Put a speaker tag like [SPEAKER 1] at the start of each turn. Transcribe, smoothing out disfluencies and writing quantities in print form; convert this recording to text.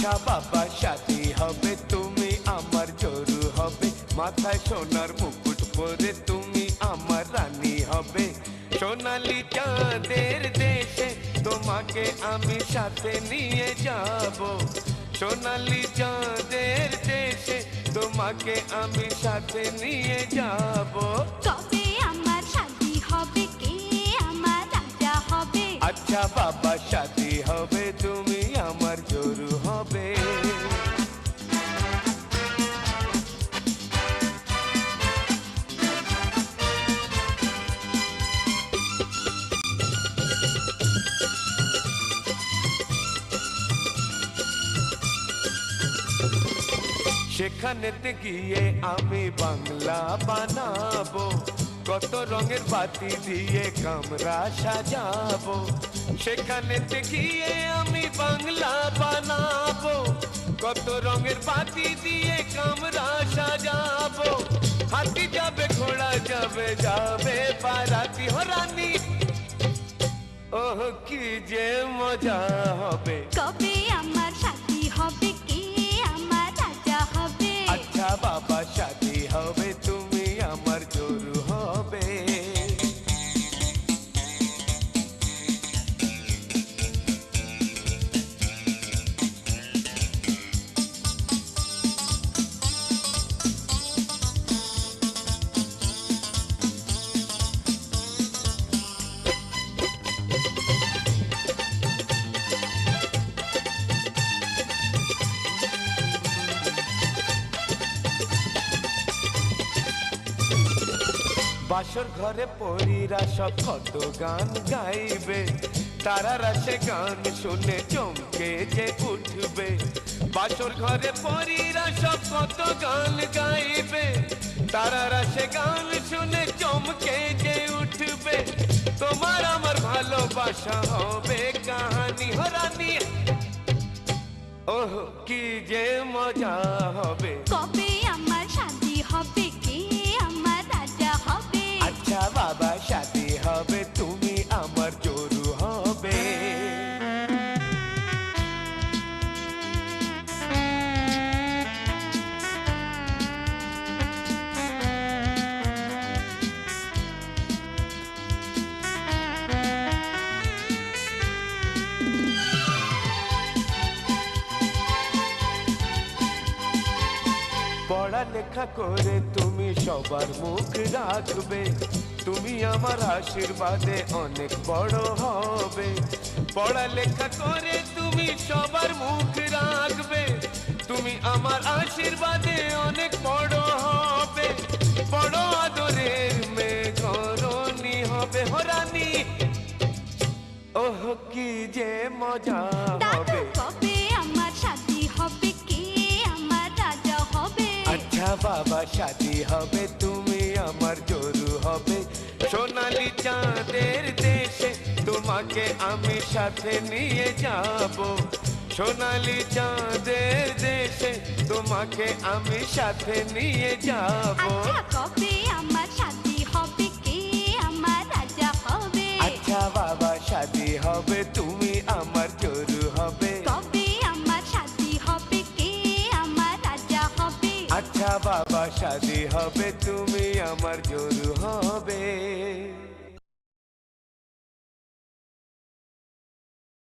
[SPEAKER 1] আচ্ছা বাবা শাদি হবে, তুমি আমার জোরু হবে, মাথায় সোনার মুকুট পরে তুমি আমার রানী হবে। সোনালি চাঁদের দেশে তোমাকে আমি সাথে নিয়ে যাব, সোনালি চাঁদের দেশে তোমাকে আমি সাথে নিয়ে যাব।
[SPEAKER 2] কবে আমার শাদি হবে, কে আমার রাজা হবে?
[SPEAKER 1] আচ্ছা বাবা শাদি হবে, তুমি আমার জোরু হবে। সেখানেতে গিয়ে আমি বাংলা বানাবো, কত রঙের বাতি দিয়ে কামরা সাজাবো। সেখানেতে গিয়ে আমি বাংলা বানাবো, কত রঙের বাতি দিয়ে কামরা সাজাবো। হাতি যাবে, ঘোড়া যাবে, যাবে বারাতি রানী, ওহ কি যে মজা হবে।
[SPEAKER 2] কবে আমার শাদি হবে, কে আমার রাজা হবে?
[SPEAKER 1] আচ্ছা বাবা শাদি হবে, তুমি আমার জোরু হবে। বাসর ঘরে পরীরা সব কত গান গাইবে, তারারা সে গান শুনে চমকে যে উঠবে। বাসর ঘরে পরীরা সব কত গান গাইবে, তারারা সে গান শুনে চমকে যে উঠবে। তোমার আমার ভালোবাসা হবে কাহানি রানী, ওহ কি যে মজা হবে।
[SPEAKER 2] কবে আমার শাদি হবে, কে আমার রাজা হবে?
[SPEAKER 1] আচ্ছা বাবা শাদি হবে, তুমি আমার জোরু হবে। পড়ালেখা করে তুমি সবার মুখ রাখবে, তুমি আমার আশীর্বাদে অনেক বড় হবে। পড়ালেখা করে তুমি সবার মুখ রাখবে, তুমি আমার আশীর্বাদে অনেক বড় হবে। বড় আদরের মেয়ে ঘরণী হবে রানী, ওহ কি যে মজা
[SPEAKER 2] দাদু
[SPEAKER 1] হবে।
[SPEAKER 2] কবে আমার শাদি হবে, কে আমার রাজা হবে?
[SPEAKER 1] আচ্ছা বাবা শাদি হবে, তুমি আমার জোরু হবে। সোনালি চাঁদের দেশে তোমাকে আমি সাথে নিয়ে যাব, সোনালি চাঁদের দেশে তোমাকে আমি সাথে নিয়ে যাব।
[SPEAKER 2] আচ্ছা কবে আমার শাদি হবে, কে আমার রাজা হবে?
[SPEAKER 1] আচ্ছা বাবা শাদি হবে, তুমি আমার জোরু হবে।
[SPEAKER 2] কবে আমার শাদি হবে, কে আমার রাজা হবে?
[SPEAKER 1] আচ্ছা বাবা শাদি হবে, তুমি আমার জোরু হবে।